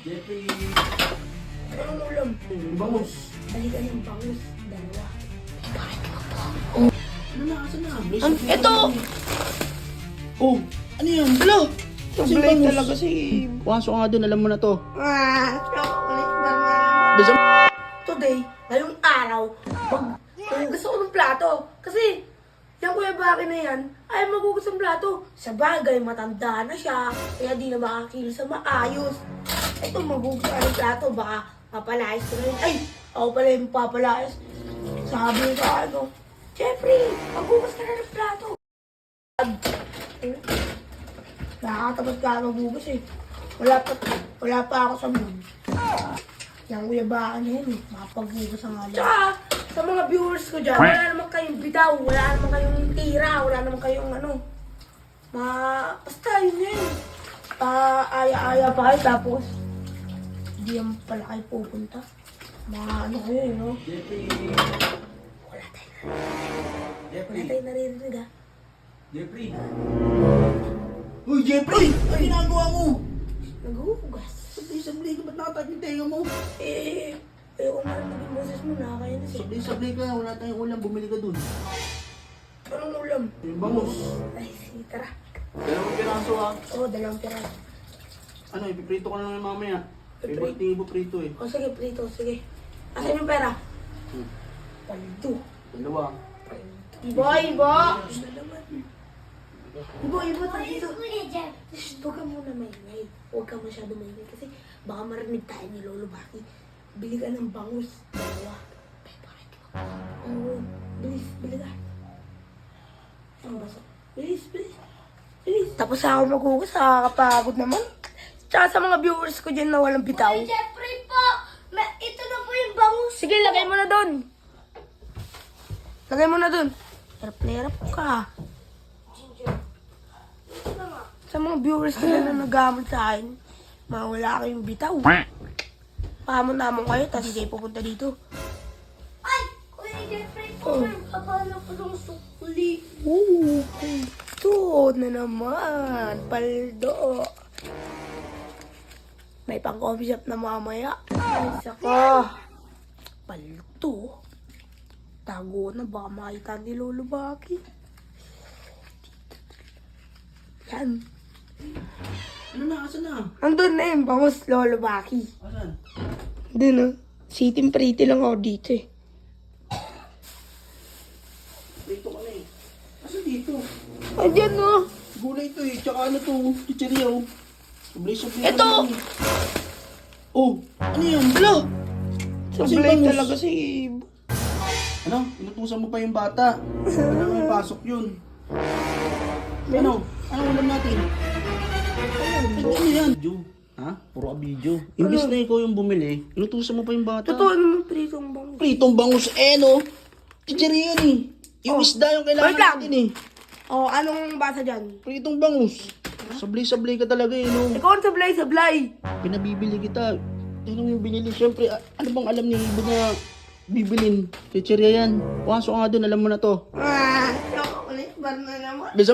Jeffrey! Anong ulam? Bangus! Balikan yung bangus. Dalawa. Ano na? Asan na? Ito! Oh! Ano yan? Hello! Sablay talaga si... Pumasok nga doon, alam mo na to. Chocolate banana. Bisa Today, ngayong araw, maghugas ako ng plato. Kasi, yung Kuya Baki na yan, ay maghugas ng plato. Sa bagay, matanda na siya, kaya di na makakilos sa maayos. Ito, maghugas ako ng plato, baka papalayas ko na rin. Ay, ako pala yung papalayas. Sabi niya sa akin, Jeffrey, maghugas ka na ng plato. Nakakatapat ka maghugas eh. Wala pa ako sa mood. Yung Kuya Baki na yun eh, makapaghugas ang alam. Tsaka, sa mga viewers ko dyan, wala naman kayong bitaw, wala naman kayong tira, wala naman kayong ano. Basta yun na yun. Aya-aya pa kayo, tapos hindi naman pala kayo pupunta. Ano kayo eh, no? Jeffrey! Wala Jeffrey! tayong naririnig ha. Jeffrey! Uy, Jeffrey! Ano ginagawa mo? Naghuhugas. Sablay-sablay ka, ba't nakatag yung tenga mo? Ayoko nga lang maging boses mo, nakakaya na siya. Sablay-sablay ka, wala tayong ulam, bumili ka dun. Anong ulam? Yung bangus. Ay, sige, tara. Dalawang piraso ha. Oo, dalawang pera. Ano, ipiprito ko na lang yung mamaya. Piprito? Favorite ni Ibo prito eh. O sige, prito, sige. Asan yung pera? Hmm. Paldo. Dalawa. Ibo! Ibo, tayo dito. Shh, huwag ka muna maingay. Huwag ka masyado maingay kasi baka marinig tayo ni Lolo Baki. Bili ka ng bangus. Dalawa. Oo, bilis, bili ka. Ang baso. Bilis. Tapos ako maghugas, nakakapagod naman. Tsaka sa mga viewers ko dyan na walang bitaw. Jeffrey po! Ito na po yung bangus. Sige, lagay mo na doon. Lagay mo na doon. Hirap ka. Sa mga viewers ko na nagamit sa akin, wala kayong bitaw. Pahamon-namon kayo, tapos hindi kayo pupunta dito. Ay! Kuya Jeffrey po, nagkakala ko ng sukli. Ito na naman. Paldo. May pang-coffee shop na mamaya. Ay, saka. Paldo. Tago na, baka makita ni Lolo Baki. Yan. Ano na, asan na? Andun na yung bangus, Lolo Baki. Asan? Dun oh. Sitting pretty lang ako dito eh. Prito ka na eh. Asan dito? Andyan oh. Gulay to eh, tsaka ano to, chichirya oh. Sablay-sablay ka Ito! na lang eh. Oh, ano yun? Hello! Sablay bangus? talaga si Ibo. Ano? Inutusan mo pa yung bata. Wala may pasok yun. Ano? Ano ulam natin? Ano yan? Video. Ha? Puro video. Imbis na ikaw yung bumili, inutusan mo pa yung bata. Totoo naman pritong bangus. Pritong bangus no? Chichirya yan eh. Yung isda yung kailangan Wait lang. natin eh. Oh, anong basa dyan? Pritong bangus. Sablay-sablay ka talaga eh, no? Ikaw ang sablay. Pinabibili kita. Ano yung binili? Siyempre, ano bang alam ni Ibo na bibilin? Chichirya yan. Pumasok nga doon, alam mo na to. Chocolate bar na naman. Bisa